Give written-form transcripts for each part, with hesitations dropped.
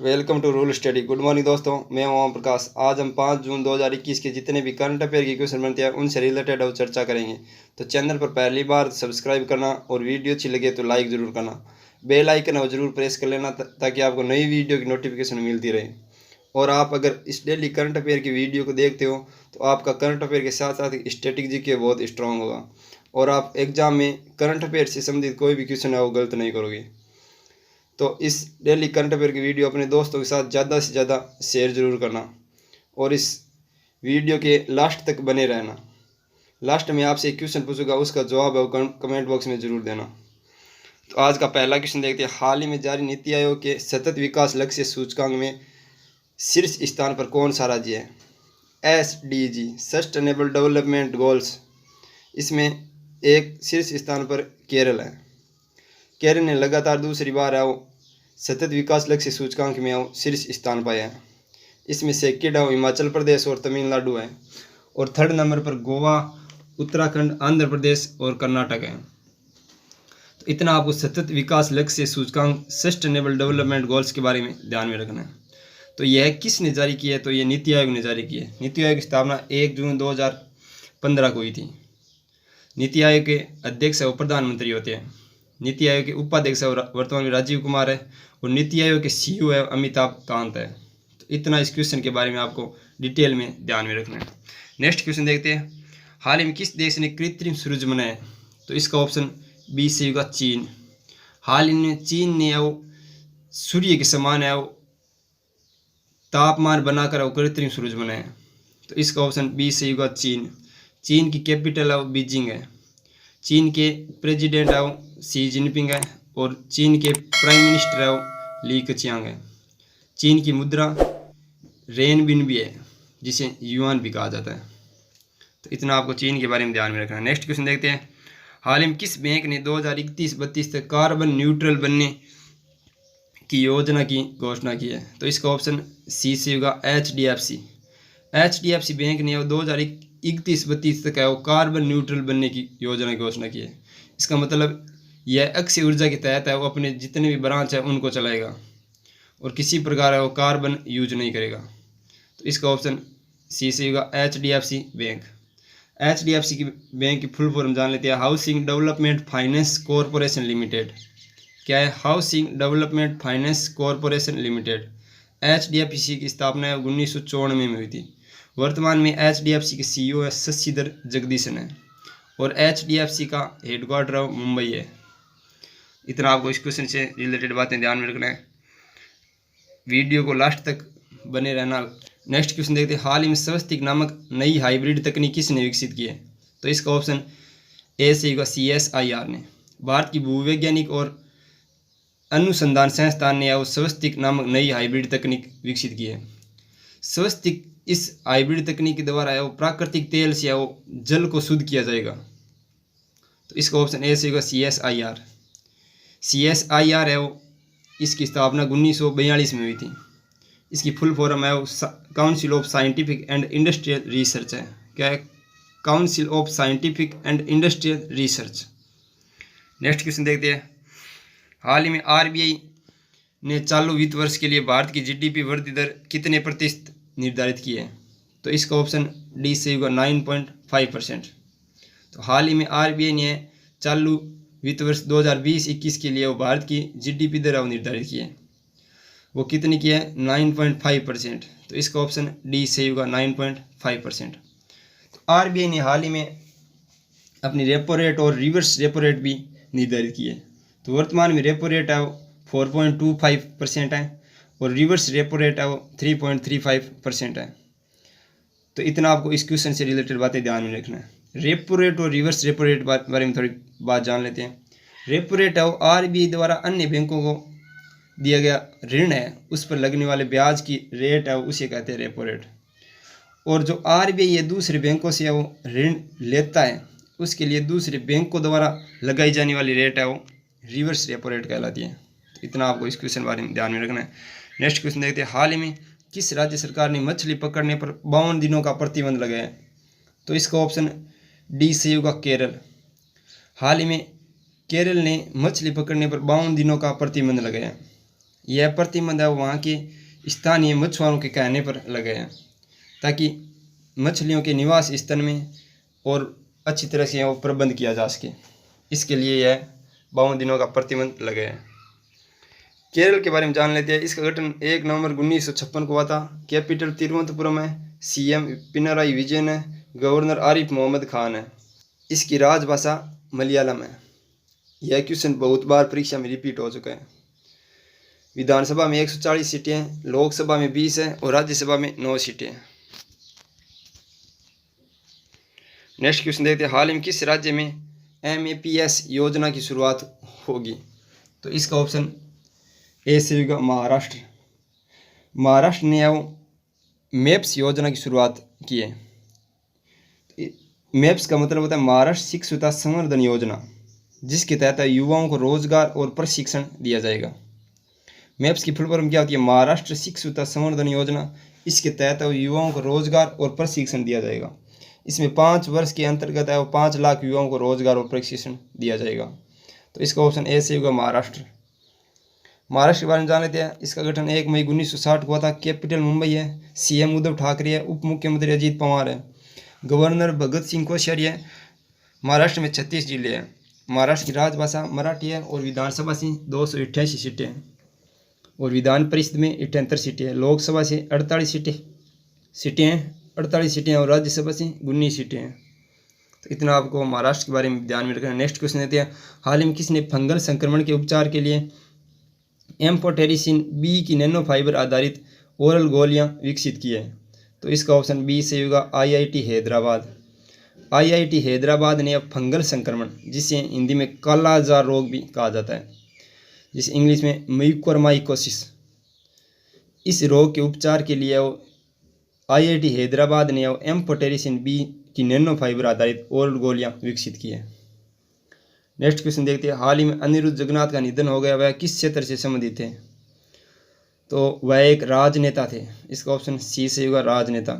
Welcome to rule study. Good morning दोस्तों, मैं हूं ओम प्रकाश। आज हम 5 जून 2021 के जितने भी करंट अफेयर की क्वेश्चन बनते हैं उनसे रिलेटेड अब चर्चा करेंगे। तो चैनल पर पहली बार सब्सक्राइब करना और वीडियो अच्छी लगे तो लाइक ज़रूर करना। बेल आइकन है वो ज़रूर प्रेस कर लेना ताकि आपको नई वीडियो की नोटिफिकेशन मिलती रहे। और आप अगर इस डेली करंट अफेयर की वीडियो को देखते हो तो आपका करंट अफेयर के साथ साथ स्टैटिक जीके बहुत स्ट्रांग होगा और आप एग्जाम में करंट अफेयर से संबंधित कोई भी क्वेश्चन है वो गलत नहीं करोगे। तो इस डेली करंट अफेयर की वीडियो अपने दोस्तों के साथ ज़्यादा से ज़्यादा शेयर ज़रूर करना और इस वीडियो के लास्ट तक बने रहना। लास्ट में आपसे एक क्वेश्चन पूछूंगा, उसका जवाब है वो कमेंट बॉक्स में ज़रूर देना। तो आज का पहला क्वेश्चन देखते हैं। हाल ही में जारी नीति आयोग के सतत विकास लक्ष्य सूचकांक में शीर्ष स्थान पर कौन सा राज्य है? SDG सस्टेनेबल डेवलपमेंट गोल्स, इसमें एक शीर्ष स्थान पर केरल है। केरल ने लगातार दूसरी बार आओ सतत विकास लक्ष्य सूचकांक में आओ शीर्ष स्थान पाया है। इसमें सेकंड आओ हिमाचल प्रदेश और तमिलनाडु है और थर्ड नंबर पर गोवा, उत्तराखंड, आंध्र प्रदेश और कर्नाटक है। तो इतना आपको सतत विकास लक्ष्य सूचकांक सस्टेनेबल डेवलपमेंट गोल्स के बारे में ध्यान में रखना है। तो यह किसने जारी की है? तो ये नीति आयोग ने जारी की है। नीति आयोग की स्थापना 1 जून 2015 को हुई थी। नीति आयोग के अध्यक्ष और प्रधानमंत्री होते हैं। नीति आयोग के उपाध्यक्ष वर्तमान में राजीव कुमार है और नीति आयोग के CEO है अमिताभ कांत है। तो इतना इस क्वेश्चन के बारे में आपको डिटेल में ध्यान में रखना है। नेक्स्ट क्वेश्चन देखते हैं। हाल ही में किस देश ने कृत्रिम सूरज बनाया? तो इसका ऑप्शन बी सही होगा, चीन। हाल ही में चीन ने वो सूर्य के समान है वो तापमान बनाकर वो कृत्रिम सूरज बनाया। तो इसका ऑप्शन बी सही होगा, चीन। चीन की कैपिटल है बीजिंग है। चीन के प्रेसिडेंट है वो शी जिनपिंग है और चीन के प्राइम मिनिस्टर है वो ली केचियांग है। चीन की मुद्रा रेनबिनबी है जिसे युआन भी कहा जाता है। तो इतना आपको चीन के बारे में ध्यान में रखना है। नेक्स्ट क्वेश्चन देखते हैं। हाल ही में किस बैंक ने 2031-32 तक कार्बन न्यूट्रल बनने की योजना की घोषणा की है? तो इसका ऑप्शन सी से होगा, HDFC। HDFC बैंक ने 2031-32 तक है वो कार्बन न्यूट्रल बनने की योजना की घोषणा की है। इसका मतलब यह अक्षय ऊर्जा के तहत है वो अपने जितने भी ब्रांच है उनको चलाएगा और किसी प्रकार है वो कार्बन यूज नहीं करेगा। तो इसका ऑप्शन सी से होगा, HDFC बैंक। HDFC की बैंक की फुल फॉर्म जान लेते हैं। Housing development finance corporation limited. क्या है? Housing development finance corporation limited. HDFC की स्थापना 1994 में हुई थी। वर्तमान में HDFC के CEO है शशिधर जगदीशन है और HDFC का हेडक्वार्टर मुंबई है। इतना आपको इस क्वेश्चन से रिलेटेड बातें ध्यान में रखना है। वीडियो को लास्ट तक बने रहना। नेक्स्ट क्वेश्चन देखते हैं। हाल ही में स्वस्तिक नामक नई हाइब्रिड तकनीक किसने विकसित की है? तो इसका ऑप्शन ए से होगा, CSIR ने। भारत की भूवैज्ञानिक और अनुसंधान संस्थान ने यह स्वस्तिक नामक नई हाइब्रिड तकनीक विकसित की है। स्वस्तिक इस हाइब्रिड तकनीक के द्वारा वो प्राकृतिक तेल से वो जल को शुद्ध किया जाएगा। तो इसका ऑप्शन ए से होगा, CSIR। CSIR है वो इसकी स्थापना 1942 में हुई थी। इसकी फुल फॉर्म है वो council of scientific and industrial research है। क्या है? Council of scientific and industrial research. Next question देखते हैं। हाल ही में RBI ने चालू वित्त वर्ष के लिए भारत की GDP वृद्धि दर कितने प्रतिशत निर्धारित की है? तो इसका ऑप्शन डी से होगा, 9.5%। तो हाल ही में RBI ने चालू वित्त वर्ष 2020-21 के लिए वो भारत की GDP दर निर्धारित की है। वो कितनी की है? 9.5%। तो इसका ऑप्शन डी से होगा, 9.5%। तो RBI ने हाल ही में अपनी रेपो रेट और रिवर्स रेपो रेट भी निर्धारित की है। तो वर्तमान में रेपो रेट है वो 4.25% है और रिवर्स रेपो रेट है वो 3.35% है। तो इतना आपको इस क्वेश्चन से रिलेटेड बातें ध्यान में रखना है। रेपो रेट और रिवर्स रेपो रेट बारे में थोड़ी बात जान लेते हैं। रेपो रेट है वो RBI द्वारा अन्य बैंकों को दिया गया ऋण है उस पर लगने वाले ब्याज की रेट है उसे कहते हैं रेपो रेट। और जो RBI ये दूसरे बैंकों से वो ऋण लेता है उसके लिए दूसरे बैंकों द्वारा लगाई जाने वाली रेट है वो रिवर्स रेपो रेट कहलाती है। तो इतना आपको इस क्वेश्चन बारे में ध्यान में रखना है। नेक्स्ट क्वेश्चन देखते हैं। हाल ही में किस राज्य सरकार ने मछली पकड़ने पर 52 दिनों का प्रतिबंध लगाया है? तो इसका ऑप्शन डी से होगा, केरल। हाल ही में केरल ने मछली पकड़ने पर 52 दिनों का प्रतिबंध लगाया। यह प्रतिबंध है वहाँ के स्थानीय मछुआरों के कहने पर लगे हैं, ताकि मछलियों के निवास स्थल में और अच्छी तरह से वो प्रबंध किया जा सके। इसके लिए यह 52 दिनों का प्रतिबंध लगे है। केरल के बारे में जान लेते हैं। इसका गठन 1 नवंबर 1956 को हुआ था। कैपिटल तिरुवनंतपुरम है। सीएम पिनराई विजयन है। गवर्नर आरिफ मोहम्मद खान है। इसकी राजभाषा मलयालम है। यह क्वेश्चन बहुत बार परीक्षा में रिपीट हो चुका है। विधानसभा में 140 सीटें हैं, लोकसभा में 20 है और राज्यसभा में 9 सीटें हैं। नेक्स्ट क्वेश्चन देखते हैं। हाल ही में किस राज्य में MAPS योजना की शुरुआत होगी? तो इसका ऑप्शन ए से होगा महाराष्ट्र। महाराष्ट्र ने मैप्स योजना की शुरुआत की है। मैप्स का मतलब होता है महाराष्ट्र शिक्षुता संवर्धन योजना, जिसके तहत युवाओं को रोजगार और प्रशिक्षण दिया जाएगा। मैप्स की फुल फॉर्म क्या होती है? महाराष्ट्र शिक्षुता संवर्धन योजना। इसके तहत युवाओं को रोजगार और प्रशिक्षण दिया जाएगा। इसमें 5 वर्ष के अंतर्गत है वो 5 लाख युवाओं को रोजगार और प्रशिक्षण दिया जाएगा। तो इसका ऑप्शन ए से होगा महाराष्ट्र। महाराष्ट्र के बारे में जान लेते हैं। इसका गठन 1 मई 1960 को हुआ था। कैपिटल मुंबई है। सीएम उद्धव ठाकरे है। उप मुख्यमंत्री अजीत पवार है। गवर्नर भगत सिंह कोश्यारी है। महाराष्ट्र में 36 जिले हैं। महाराष्ट्र की राजभाषा मराठी है और विधानसभा से 288 सीटें हैं और विधान परिषद में 78 सीटें हैं। लोकसभा से 48 सीटें हैं 48 सीटें हैं और राज्यसभा से 19 सीटें हैं। तो इतना आपको महाराष्ट्र के बारे में ध्यान में रखना। नेक्स्ट क्वेश्चन देते हैं। हाल ही में किसने फंगल संक्रमण के उपचार के लिए एम्फोटेरिसिन बी की नैनो फाइबर आधारित ओरल गोलियां विकसित की है? तो इसका ऑप्शन बी से होगा IIT हैदराबाद। IIT हैदराबाद ने अब फंगल संक्रमण, जिसे हिंदी में कालाजार रोग भी कहा जाता है, जिसे इंग्लिश में म्यूकोरमाइकोसिस, इस रोग के उपचार के लिए IIT हैदराबाद ने एम्फोटेरिसिन बी की नैनो फाइबर आधारित ओरल गोलियां विकसित की है। नेक्स्ट क्वेश्चन देखते हैं। हाल ही में अनिरुद्ध जगन्नाथ का निधन हो गया। वह किस क्षेत्र से संबंधित थे? तो वह एक राजनेता थे। इसका ऑप्शन सी से होगा राजनेता।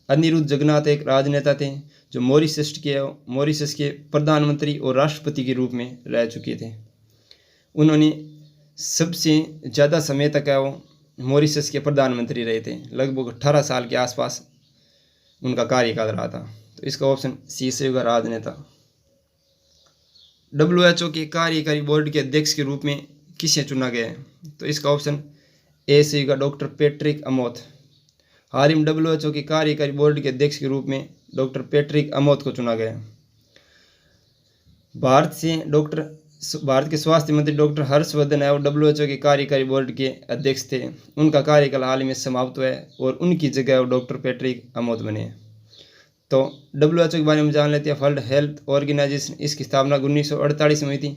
अनिरुद्ध जगन्नाथ एक राजनेता थे जो मॉरिशस के प्रधानमंत्री और राष्ट्रपति के रूप में रह चुके थे। उन्होंने सबसे ज़्यादा समय तक वो मॉरिशस के प्रधानमंत्री रहे थे। लगभग 18 साल के आसपास उनका कार्यकाल रहा था। तो इसका ऑप्शन सी से होगा राजनेता। WHO के कार्यकारी बोर्ड के अध्यक्ष के रूप में किसे चुना गया है? तो इसका ऑप्शन ए से होगा डॉक्टर पैट्रिक अमोथ। हाल ही में WHO के कार्यकारी बोर्ड के अध्यक्ष के रूप में डॉक्टर पैट्रिक अमोथ को चुना गया। भारत के स्वास्थ्य मंत्री डॉक्टर हर्षवर्धन है और WHO के कार्यकारी बोर्ड के अध्यक्ष थे। उनका कार्यकाल हाल ही में समाप्त हुआ है और उनकी जगह डॉक्टर पैट्रिक अमोथ बने हैं। तो WHO के बारे में जान लेते हैं। वर्ल्ड हेल्थ ऑर्गेनाइजेशन, इसकी स्थापना 1948 में हुई थी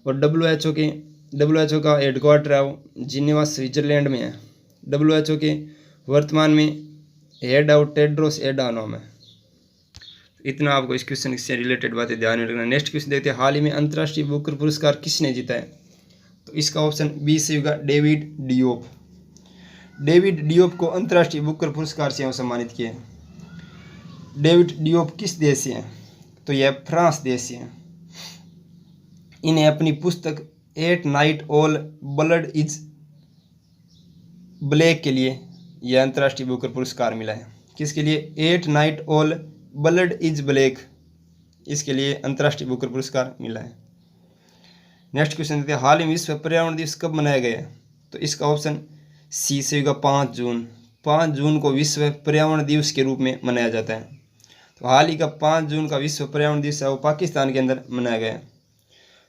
और WHO का हेडक्वार्टर है वो जिनेवा स्विट्जरलैंड में है। WHO के वर्तमान में हेड ऑफ टेड्रोस एडानोम है। इतना आपको इस क्वेश्चन से रिलेटेड बातें ध्यान में रखना। नेक्स्ट क्वेश्चन देखते हैं। हाल ही में अंतर्राष्ट्रीय बुकर पुरस्कार किसने जीता है? तो इसका ऑप्शन बी से होगा डेविड डियोप। डेविड डियोप को अंतर्राष्ट्रीय बुकर पुरस्कार से सम्मानित किया। डेविड डियोप किस देश से हैं? तो यह फ्रांस देश से हैं। इन्हें अपनी पुस्तक at night all blood is black के लिए यह अंतर्राष्ट्रीय बुकर पुरस्कार मिला है। किसके लिए? At night all blood is black, इसके लिए अंतर्राष्ट्रीय बुकर पुरस्कार मिला है। नेक्स्ट क्वेश्चन देखते हैं। हाल ही में विश्व पर्यावरण दिवस कब मनाया गया? तो इसका ऑप्शन सी से होगा 5 जून। 5 जून को विश्व पर्यावरण दिवस के रूप में मनाया जाता है। तो हाल ही का 5 जून का विश्व पर्यावरण दिवस है वो पाकिस्तान के अंदर मनाया गया।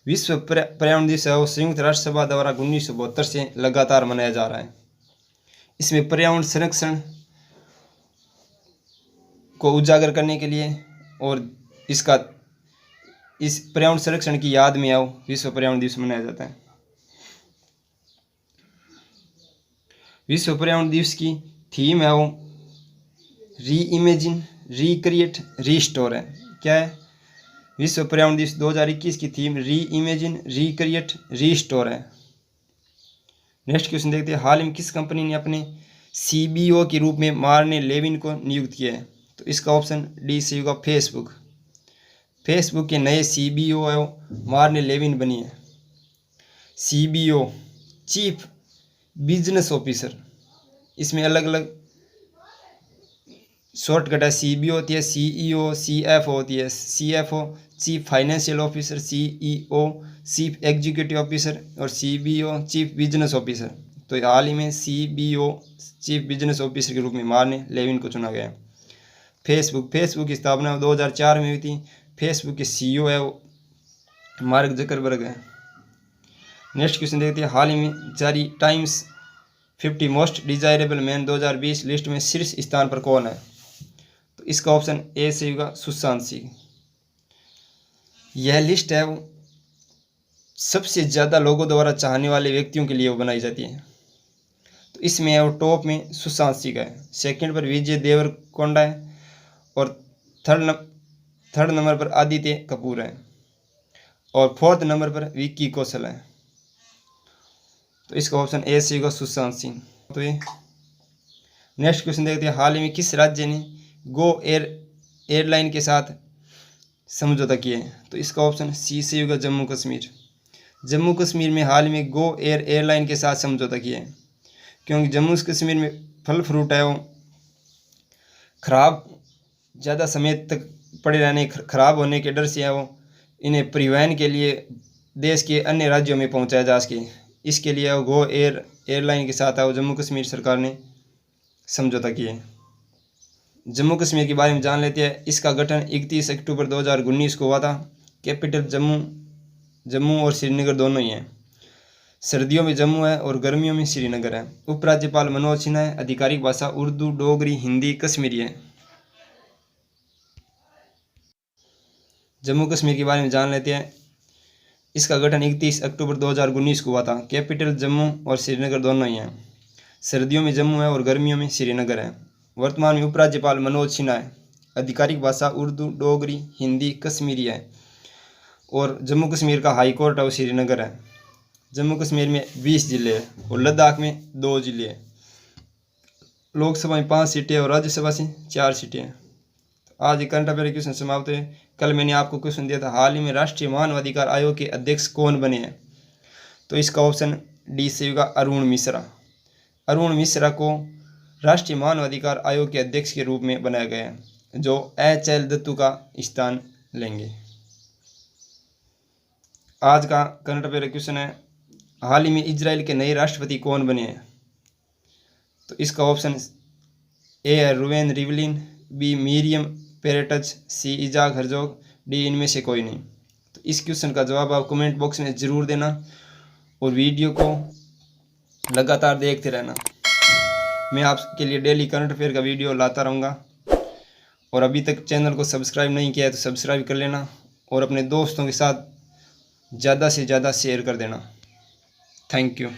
विश्व पर्यावरण दिवस है वो संयुक्त राष्ट्र सभा द्वारा 1972 से लगातार मनाया जा रहा है। इसमें पर्यावरण संरक्षण को उजागर करने के लिए और इस पर्यावरण संरक्षण की याद में आओ विश्व पर्यावरण दिवस मनाया जाता है। विश्व पर्यावरण दिवस की थीम है वो री इमेजिन, रिक्रिएट, रिस्टोर है। क्या है? विश्व पर्यावरण दिवस 2021 की थीम री इमेजिन, रिक्रिएट, रिस्टोर है। नेक्स्ट क्वेश्चन देखते हैं। हाल ही में किस कंपनी ने अपने CBO के रूप में मार्ने लेविन को नियुक्त किया है? तो इसका ऑप्शन डी से होगा फेसबुक। फेसबुक के नए CBO है मार्ने लेविन बनी है। CBO चीफ बिजनेस ऑफिसर, इसमें अलग अलग शॉर्टकट है। CBO होती है, CEO, CFO होती है। CFO chief financial officer, CEO chief executive officer और CBO चीफ बिजनेस ऑफिसर। तो हाल ही में CBO चीफ बिजनेस ऑफिसर के रूप में मार्क लेविन को चुना गया। फेसबुक की स्थापना 2004 में हुई थी। फेसबुक के CEO है वो मार्क जकरबर्ग है। नेक्स्ट क्वेश्चन देखते हैं, हाल ही में जारी times 50 most desirable man 2020 list में शीर्ष स्थान पर कौन है? तो इसका ऑप्शन ए से होगा सुशांत सिंह। यह लिस्ट है वो सबसे ज़्यादा लोगों द्वारा चाहने वाले व्यक्तियों के लिए वो बनाई जाती है। तो इसमें है वो टॉप में सुशांत सिंह है, सेकंड पर विजय देवरकोंडा है और थर्ड नंबर पर आदित्य कपूर है और फोर्थ नंबर पर विक्की कौशल है। तो इसका ऑप्शन ए से होगा सुशांत सिंह। तो ये नेक्स्ट क्वेश्चन देखते हैं, हाल ही में किस राज्य ने गो एयरलाइन के साथ समझौता किया है? तो इसका ऑप्शन सी से होगा जम्मू कश्मीर। जम्मू कश्मीर में हाल में गो एयरलाइन के साथ समझौता किया है, क्योंकि जम्मू कश्मीर में फल फ्रूट है वो खराब ज़्यादा समय तक पड़े रहने, खराब होने के डर से है वो इन्हें परिवहन के लिए देश के अन्य राज्यों में पहुंचाया जा सके, इसके लिए वो गो एयरलाइन के साथ है वो जम्मू कश्मीर सरकार ने समझौता किया है। जम्मू कश्मीर के बारे में जान लेते हैं। इसका गठन 31 अक्टूबर 2019 को हुआ था। कैपिटल जम्मू और श्रीनगर दोनों ही हैं। सर्दियों में जम्मू है और गर्मियों में श्रीनगर है। उपराज्यपाल मनोज सिन्हा है। आधिकारिक भाषा उर्दू, डोगरी, हिंदी, कश्मीरी है। जम्मू कश्मीर के बारे में जान लेते हैं। इसका गठन 31 अक्टूबर 2019 को हुआ था। कैपिटल जम्मू और श्रीनगर दोनों ही हैं। सर्दियों में जम्मू है और गर्मियों में श्रीनगर है। वर्तमान में उपराज्यपाल मनोज सिन्हा है। आधिकारिक भाषा उर्दू, डोगरी, हिंदी, कश्मीरी है और जम्मू कश्मीर का हाई कोर्ट है वो श्रीनगर है। जम्मू कश्मीर में 20 ज़िले हैं और लद्दाख में 2 ज़िले हैं। लोकसभा में 5 सीटें और राज्यसभा से 4 सीटें हैं। आज करंट अफेयर क्वेश्चन समाप्त हुए। कल मैंने आपको क्वेश्चन दिया था, हाल ही में राष्ट्रीय मानवाधिकार आयोग के अध्यक्ष कौन बने हैं? तो इसका ऑप्शन डी से होगा अरुण मिश्रा। अरुण मिश्रा को राष्ट्रीय मानवाधिकार आयोग के अध्यक्ष के रूप में बनाया गया है, जो HL दत्तू का स्थान लेंगे। आज का करंट अफेयर क्वेश्चन है, हाल ही में इजराइल के नए राष्ट्रपति कौन बने हैं? तो इसका ऑप्शन ए है रूवेन रिवलिन, बी मीरियम पेरेटज, सी इजाक हर्जोग, डी इनमें से कोई नहीं। तो इस क्वेश्चन का जवाब आप कमेंट बॉक्स में ज़रूर देना और वीडियो को लगातार देखते रहना। मैं आपके लिए डेली करंट अफेयर का वीडियो लाता रहूँगा। और अभी तक चैनल को सब्सक्राइब नहीं किया है तो सब्सक्राइब कर लेना और अपने दोस्तों के साथ ज़्यादा से ज़्यादा शेयर कर देना। Thank you.